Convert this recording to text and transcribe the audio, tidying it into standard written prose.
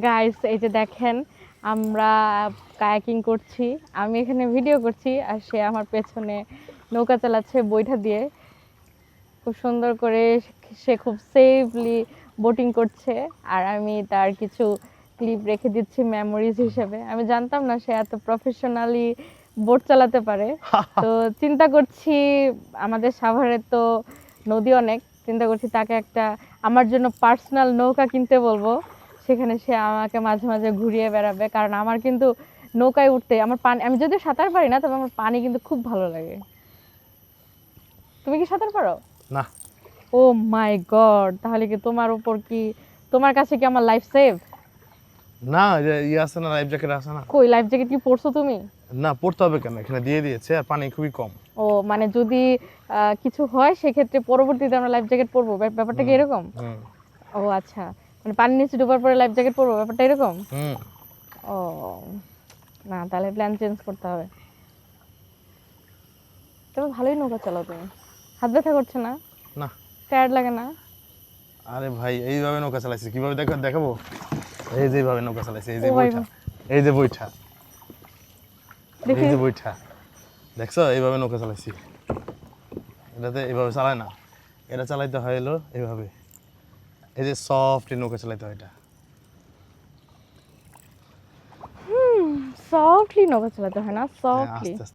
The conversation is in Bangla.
গাইস এই যে দেখেন আমরা কায়াকিং করছি, আমি এখানে ভিডিও করছি আর সে আমার পেছনে নৌকা চালাচ্ছে বৈঠা দিয়ে। খুব সুন্দর করে সে খুব সেফলি বোটিং করছে আর আমি তার কিছু ক্লিপ রেখে দিচ্ছি মেমোরিজ হিসেবে। আমি জানতাম না সে এত প্রফেশনালি বোট চালাতে পারে। তো চিন্তা করছি আমাদের সাভারে তো নদী অনেক, চিন্তা করছি তাকে একটা আমার জন্য পার্সোনাল নৌকা কিনতে বলবো, সেখানে সে আমাকে মাঝে মাঝে ঘুরিয়ে বেড়াবে। কারণ আমার কিন্তু নৌকায় উঠতে আমার পানি, আমি যদিও সাঁতার পারি না তবে আমার পানি কিন্তু খুব ভালো লাগে। তুমি কি সাঁতার পারো? না। ও মাই গড, তাহলে কি তোমার উপর কি, তোমার কাছে কি আমার লাইফ সেভ? না, যে আছে না, লাইফ জ্যাকেট আছে না। কই লাইফ জ্যাকেট কি পরছো তুমি? না, পড়তে হবে কেন, এখানে দিয়ে দিয়েছে আর পানি খুবই কম। ও মানে যদি কিছু হয় সেক্ষেত্রে পরবর্তীতে আমরা লাইফ জ্যাকেট পরবো, ব্যাপারটা কি হুম, এরকম? হুম, ও আচ্ছা, মানে পানির নিচে ডোবার পরে লাইফ জ্যাকেট পরবো, ব্যাপারটা এরকম? হুম। ও না, তাহলে প্ল্যান চেঞ্জ করতে হবে। তবে ভালোই নৌকা চালাও তুমি, হাত ব্যথা করছে না? না। টায়ার্ড লাগে না? আরে ভাই, এইভাবে নৌকা চালাইছি, কিভাবে দেখাবো? এই যে এইভাবে নৌকা চালাইছি, এই যে ও ভাই বইটা, এই যে বইটা, এই দেখি। যে বইটা, দেখছো? এইভাবে নৌকা চালাইছি। এটাতে এইভাবে চালায় না, এটা চালাইতে হয় হলো এইভাবে, এই যে সফট নৌকা চালাইতে হয় এটা। সফটলি নৌকা চালাতে হয় না? হ্যাঁ, সফটলি আস্তে আস্তে।